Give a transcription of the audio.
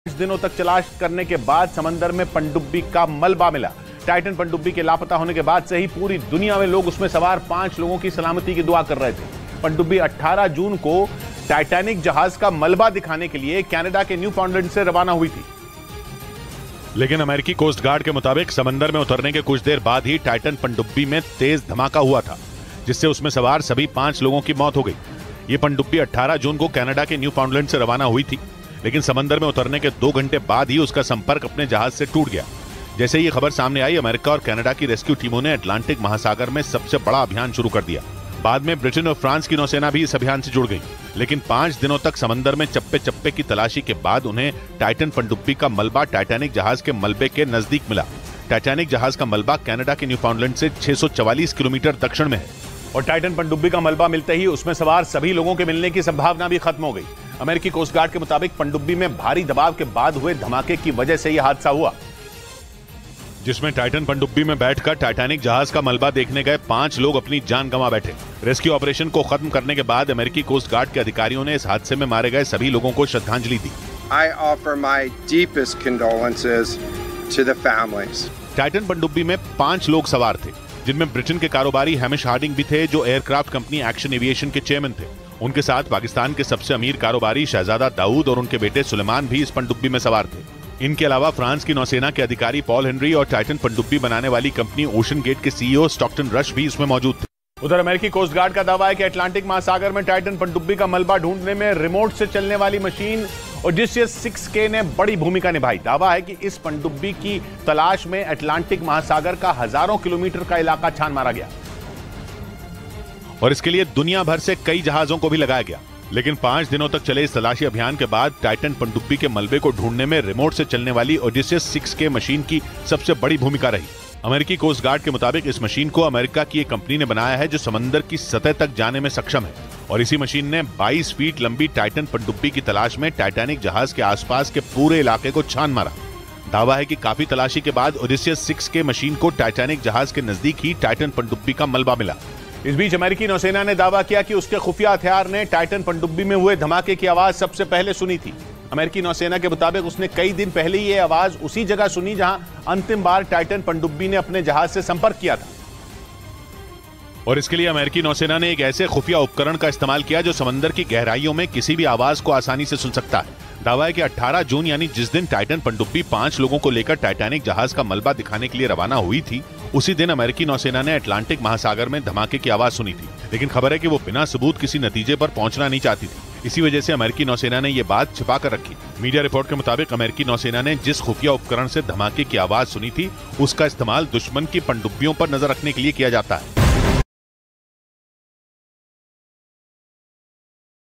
दिनों तक तलाश करने के बाद समंदर में पनडुब्बी का मलबा मिला। टाइटन पनडुब्बी के लापता होने के बाद से ही पूरी दुनिया में लोग उसमें सवार 5 लोगों की सलामती की दुआ कर रहे थे। पनडुब्बी 18 जून को टाइटैनिक जहाज का मलबा दिखाने के लिए कनाडा के न्यू फाउंडलैंड से रवाना हुई थी। लेकिन अमेरिकी कोस्ट गार्ड के मुताबिक समंदर में उतरने के कुछ देर बाद ही टाइटन पनडुब्बी में तेज धमाका हुआ था, जिससे उसमें सवार सभी 5 लोगों की मौत हो गई। ये पनडुब्बी 18 जून को कनाडा के न्यू फाउंडलैंड से रवाना हुई थी, लेकिन समंदर में उतरने के 2 घंटे बाद ही उसका संपर्क अपने जहाज से टूट गया। जैसे ही ये खबर सामने आई, अमेरिका और कनाडा की रेस्क्यू टीमों ने अटलांटिक महासागर में सबसे बड़ा अभियान शुरू कर दिया। बाद में ब्रिटेन और फ्रांस की नौसेना भी इस अभियान से जुड़ गई, लेकिन 5 दिनों तक समंदर में चप्पे चप्पे की तलाशी के बाद उन्हें टाइटन पनडुब्बी का मलबा टाइटैनिक जहाज के मलबे के नजदीक मिला। टाइटैनिक जहाज का मलबा कनाडा के न्यू फाउंडलैंड से 644 किलोमीटर दक्षिण में है और टाइटन पनडुब्बी का मलबा मिलते ही उसमें सवार सभी लोगों के मिलने की संभावना भी खत्म हो गई। अमेरिकी कोस्ट गार्ड के मुताबिक पनडुब्बी में भारी दबाव के बाद हुए धमाके की वजह से यह हादसा हुआ, जिसमें टाइटन पनडुब्बी में बैठकर टाइटैनिक जहाज का मलबा देखने गए 5 लोग अपनी जान गंवा बैठे। रेस्क्यू ऑपरेशन को खत्म करने के बाद अमेरिकी कोस्ट गार्ड के अधिकारियों ने इस हादसे में मारे गए सभी लोगों को श्रद्धांजलि दी। I offer my deepest condolences to the families. Titan पनडुब्बी में 5 लोग सवार थे, जिनमें ब्रिटेन के कारोबारी हैमिश हार्डिंग भी थे, जो एयरक्राफ्ट कंपनी एक्शन एविएशन के चेयरमैन थे। उनके साथ पाकिस्तान के सबसे अमीर कारोबारी शहजादा दाऊद और उनके बेटे सुलेमान भी इस पनडुब्बी में सवार थे। इनके अलावा फ्रांस की नौसेना के अधिकारी पॉल हेनरी और टाइटन पनडुब्बी बनाने वाली कंपनी ओशन गेट के सीईओ स्टॉकटन रश भी इसमें मौजूद थे। उधर अमेरिकी कोस्ट गार्ड का दावा है कि अटलांटिक महासागर में टाइटन पनडुब्बी का मलबा ढूंढने में रिमोट से चलने वाली मशीन ओडिसियस 6K ने बड़ी भूमिका निभाई। दावा है कि इस पनडुब्बी की तलाश में अटलांटिक महासागर का हजारों किलोमीटर का इलाका छान मारा गया और इसके लिए दुनिया भर से कई जहाजों को भी लगाया गया। लेकिन 5 दिनों तक चले इस तलाशी अभियान के बाद टाइटन पनडुब्बी के मलबे को ढूंढने में रिमोट से चलने वाली ओडिसियस 6K मशीन की सबसे बड़ी भूमिका रही। अमेरिकी कोस्ट गार्ड के मुताबिक इस मशीन को अमेरिका की एक कंपनी ने बनाया है, जो समंदर की सतह तक जाने में सक्षम है, और इसी मशीन ने 22 फीट लंबी टाइटन पनडुब्बी की तलाश में टाइटैनिक जहाज के आसपास के पूरे इलाके को छान मारा। दावा है कि काफी तलाशी के बाद ओडिसियस 6K मशीन को टाइटैनिक जहाज के नजदीक ही टाइटन पनडुब्बी का मलबा मिला। इस बीच अमेरिकी नौसेना ने दावा किया कि उसके खुफिया हथियार ने टाइटन पनडुब्बी में हुए धमाके की आवाज सबसे पहले सुनी थी। अमेरिकी नौसेना के मुताबिक उसने कई दिन पहले ये आवाज उसी जगह सुनी जहां अंतिम बार टाइटन पनडुब्बी ने अपने जहाज से संपर्क किया था, और इसके लिए अमेरिकी नौसेना ने एक ऐसे खुफिया उपकरण का इस्तेमाल किया जो समंदर की गहराइयों में किसी भी आवाज को आसानी से सुन सकता है। दावा है कि 18 जून यानी जिस दिन टाइटन पनडुब्बी 5 लोगों को लेकर टाइटैनिक जहाज का मलबा दिखाने के लिए रवाना हुई थी, उसी दिन अमेरिकी नौसेना ने अटलांटिक महासागर में धमाके की आवाज सुनी थी। लेकिन खबर है कि वो बिना सबूत किसी नतीजे पर पहुंचना नहीं चाहती थी। इसी वजह से अमेरिकी नौसेना ने ये बात छिपा कर रखी। मीडिया रिपोर्ट के मुताबिक अमेरिकी नौसेना ने जिस खुफिया उपकरण से धमाके की आवाज सुनी थी, उसका इस्तेमाल दुश्मन की पनडुब्बियों पर नजर रखने के लिए किया जाता है।